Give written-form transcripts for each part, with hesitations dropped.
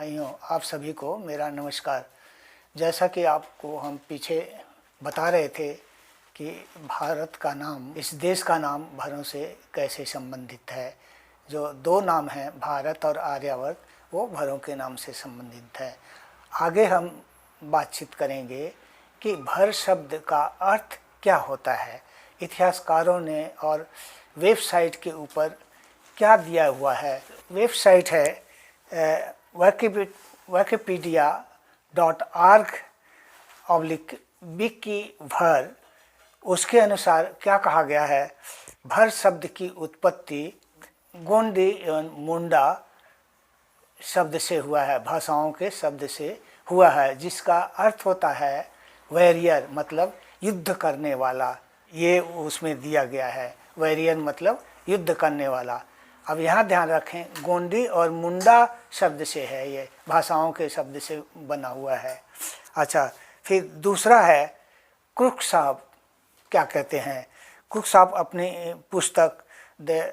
भाइयों, आप सभी को मेरा नमस्कार। जैसा कि आपको हम पीछे बता रहे थे कि भारत का नाम, इस देश का नाम भरों से कैसे संबंधित है। जो दो नाम हैं, भारत और आर्यावर्त, वो भरों के नाम से संबंधित है। आगे हम बातचीत करेंगे कि भर शब्द का अर्थ क्या होता है, इतिहासकारों ने और वेबसाइट के ऊपर क्या दिया हुआ है। वेबसाइट है wikipedia.org/विकी-भर। उसके अनुसार क्या कहा गया है, भर शब्द की उत्पत्ति गोंडी एवं मुंडा शब्द से हुआ है, भाषाओं के शब्द से हुआ है, जिसका अर्थ होता है वॉरियर, मतलब युद्ध करने वाला। ये उसमें दिया गया है, वॉरियर मतलब युद्ध करने वाला। अब यहाँ ध्यान रखें, गोंडी और मुंडा शब्द से है, ये भाषाओं के शब्द से बना हुआ है। अच्छा, फिर दूसरा है क्रुक साहब। क्या कहते हैं? क्रुक साहब अपनी पुस्तक the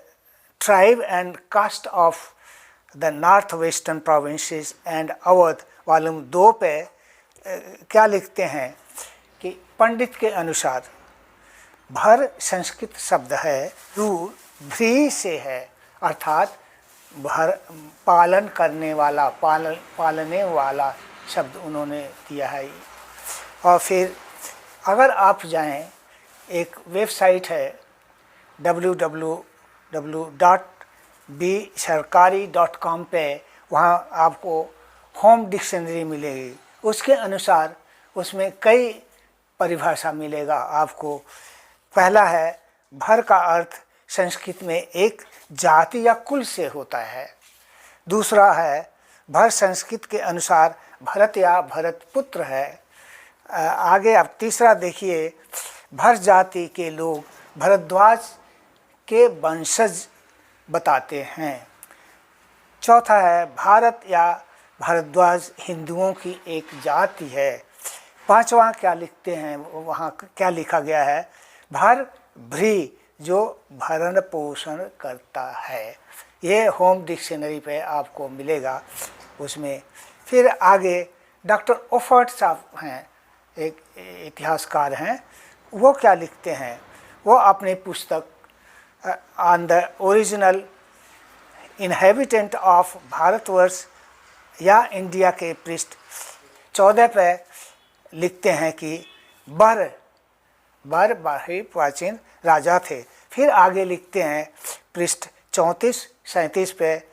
tribe and caste of the north western provinces and Awadh volume 2 पे क्या लिखते हैं कि पंडित के अनुसार भर संस्कृत शब्द है, भ्री से है, अर्थात भर पालन करने वाला, पालने वाला शब्द उन्होंने दिया है। और फिर अगर आप जाएं, एक वेबसाइट है www.bsarkari.com पे, वहाँ आपको होम डिक्शनरी मिलेगी। उसके अनुसार उसमें कई परिभाषा मिलेगा आपको। पहला है, भर का अर्थ संस्कृत में एक जाति या कुल से होता है। दूसरा है, भर संस्कृत के अनुसार भरत या भरत पुत्र है। आगे आप तीसरा देखिए, भर जाति के लोग भरद्वाज के वंशज बताते हैं। चौथा है, भारत या भारद्वाज हिंदुओं की एक जाति है। पांचवा क्या लिखते हैं, वहाँ क्या लिखा गया है, भर भ्री, जो भरण पोषण करता है। ये होम डिक्शनरी पे आपको मिलेगा उसमें। फिर आगे डॉक्टर ओफर्ट साहब हैं, एक इतिहासकार हैं, वो क्या लिखते हैं, वो अपनी पुस्तक on the original inhabitant of Bharatvarsh या इंडिया के पृष्ठ 14 पे लिखते हैं कि बर बाही प्राचीन राजा थे। फिर आगे लिखते हैं पृष्ठ 34-37 पे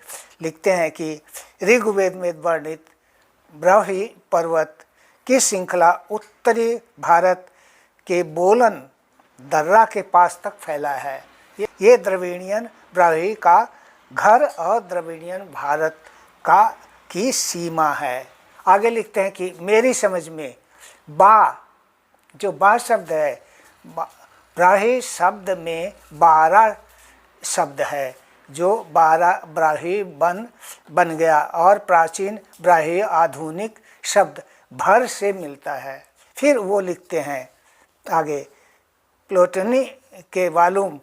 लिखते हैं कि ऋग्वेद में वर्णित ब्राह्मी पर्वत की श्रृंखला उत्तरी भारत के बोलन दर्रा के पास तक फैला है। ये द्रविड़ियन ब्राह्मी का घर और द्रविड़ियन भारत का की सीमा है। आगे लिखते हैं कि मेरी समझ में जो बा शब्द है, ब्राह्मी शब्द में 12 शब्द है, जो 12 ब्राह्मी बन गया और प्राचीन ब्राह्मी आधुनिक शब्द भर से मिलता है। फिर वो लिखते हैं आगे, प्लोटनी के वॉल्यूम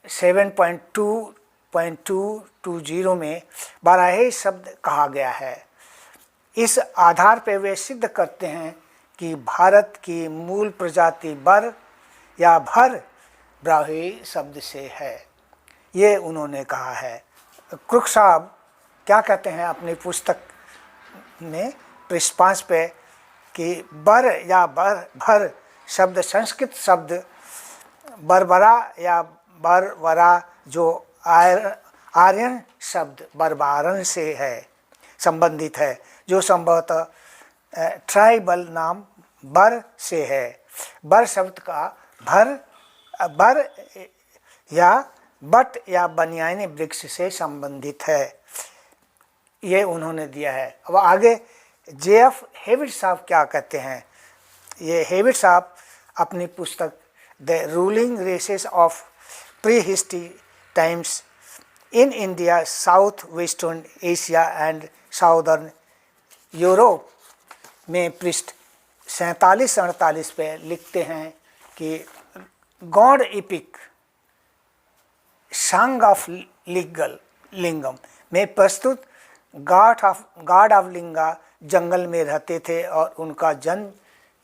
7.2.220 में बाराही शब्द कहा गया है। इस आधार पर वे सिद्ध करते हैं कि भारत की मूल प्रजाति बर या भर ब्राह्मी शब्द से है। ये उन्होंने कहा है। क्रुक साहब क्या कहते हैं अपनी पुस्तक में पृष्ठ 5 पे कि बर या भर शब्द संस्कृत शब्द बरबरा या बरवरा, जो आर्यन शब्द बरबारन से है, संबंधित है, जो संभवतः ट्राइबल नाम बर से है। बर शब्द का बर या बट या बनियानी वृक्ष से संबंधित है। ये उन्होंने दिया है। अब आगे J.F. हेविट साहब क्या कहते हैं। ये हेविट साहब अपनी पुस्तक the ruling races of pre history times in India, south western Asia and southern Europe में पृष्ठ 47-48 पे लिखते हैं कि god epic song of lingam में प्रस्तुत गॉड ऑफ लिंगा जंगल में रहते थे और उनका जन्म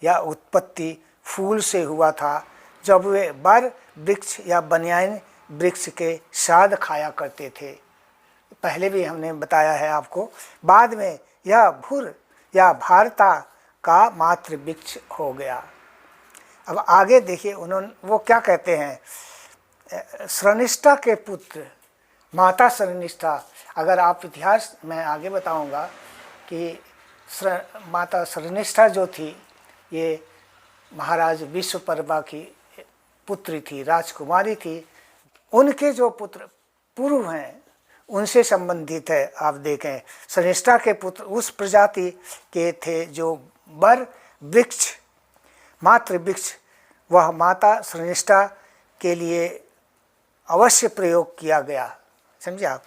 या उत्पत्ति फूल से हुआ था, जब वे बर वृक्ष या बनियान वृक्ष के शाद खाया करते थे। पहले भी हमने बताया है आपको। बाद में यह भूर या भारता का मात्र वृक्ष हो गया। अब आगे देखिए उन्होंने वो क्या कहते हैं, शर्निष्ठा के पुत्र माता शर्निष्ठा। अगर आप इतिहास में आगे बताऊंगा कि माता शर्निष्ठा जो थी ये महाराज विश्वकर्मा की पुत्री थी, राजकुमारी थी। उनके जो पुत्र पूर्व हैं उनसे संबंधित है। आप देखें शर्निष्ठा के पुत्र उस प्रजाति के थे जो बर वृक्ष मात्र वृक्ष, वह माता शर्निष्ठा के लिए अवश्य प्रयोग किया गया। समझे आप?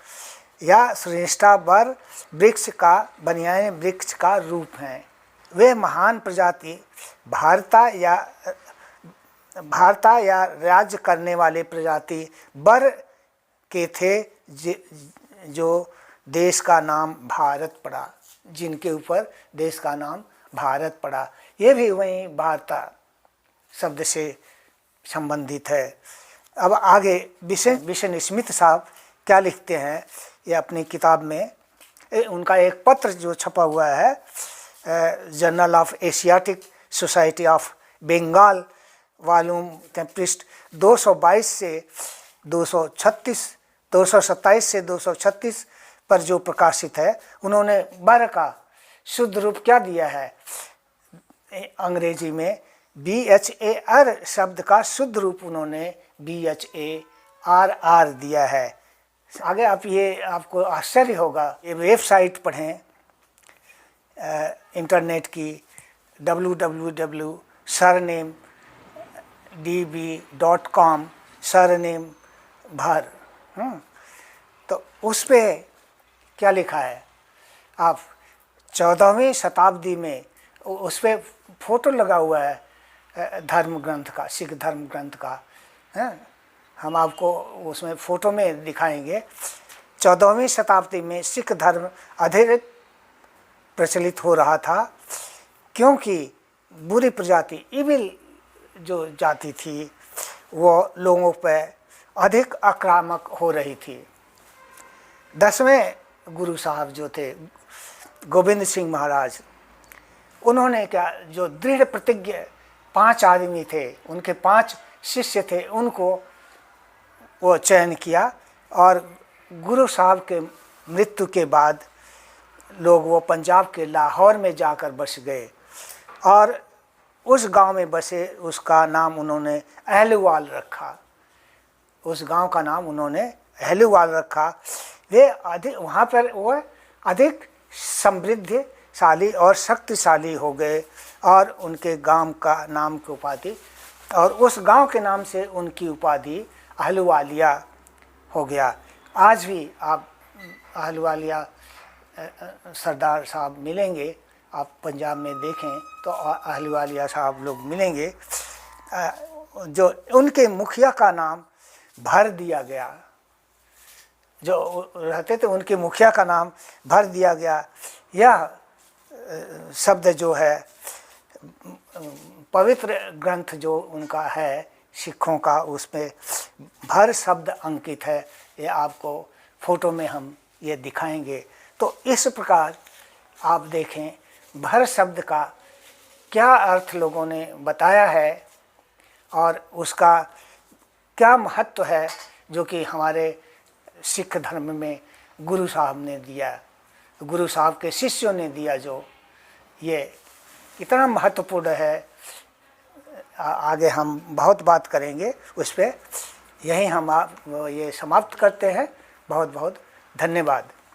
या शर्निष्ठा बर वृक्ष का बनियान वृक्ष का रूप हैं। वे महान प्रजाति भारता या राज्य करने वाले प्रजाति बर के थे, जो देश का नाम भारत पड़ा, जिनके ऊपर देश का नाम भारत पड़ा। ये भी वहीं भारता शब्द से संबंधित है। अब आगे बिशन स्मिथ साहब क्या लिखते हैं ये अपनी किताब में, उनका एक पत्र जो छपा हुआ है journal of Asiatic society of Bengal volume पृष्ठ 222 से 236 227 से 236 पर जो प्रकाशित है। उन्होंने बर का शुद्ध रूप क्या दिया है, अंग्रेजी में BHAR शब्द का शुद्ध रूप उन्होंने BHARR दिया है। आगे आप ये आपको आश्चर्य होगा, ये वेबसाइट पढ़ें इंटरनेट की www.surnameDB.com सरनेम भर। तो उस पर क्या लिखा है, आप 14वीं शताब्दी में उस पर फोटो लगा हुआ है धर्म ग्रंथ का, सिख धर्म ग्रंथ का है। हम आपको उसमें फ़ोटो में दिखाएंगे। 14वीं शताब्दी में सिख धर्म अधिक प्रचलित हो रहा था, क्योंकि बुरी प्रजाति इविल जो जाति थी वो लोगों पर अधिक आक्रामक हो रही थी। 10वें गुरु साहब जो थे गोविंद सिंह महाराज, उन्होंने क्या, जो दृढ़ प्रतिज्ञ 5 आदमी थे, उनके 5 शिष्य थे, उनको वो चयन किया और गुरु साहब के मृत्यु के बाद लोग वो पंजाब के लाहौर में जाकर बस गए और उस गांव में बसे। उसका नाम उन्होंने अहलुवाल रखा, उस गांव का नाम उन्होंने अहलुवाल रखा। वे अधिक वहाँ पर वो अधिक समृद्धशाली और शक्तिशाली हो गए और उनके गांव का नाम की उपाधि, और उस गांव के नाम से उनकी उपाधि अहलुवालिया हो गया। आज भी आप अहलुवालिया सरदार साहब मिलेंगे, आप पंजाब में देखें तो अहलुवालिया साहब लोग मिलेंगे। जो उनके मुखिया का नाम भर दिया गया, जो रहते थे उनके मुखिया का नाम भर दिया गया। यह शब्द जो है पवित्र ग्रंथ जो उनका है सिखों का, उसमें भर शब्द अंकित है। ये आपको फोटो में हम ये दिखाएंगे। तो इस प्रकार आप देखें भर शब्द का क्या अर्थ लोगों ने बताया है और उसका क्या महत्व है, जो कि हमारे सिख धर्म में गुरु साहब ने दिया, गुरु साहब के शिष्यों ने दिया, जो ये इतना महत्वपूर्ण है। आगे हम बहुत बात करेंगे उस पर। यहीं हम ये समाप्त करते हैं। बहुत बहुत धन्यवाद।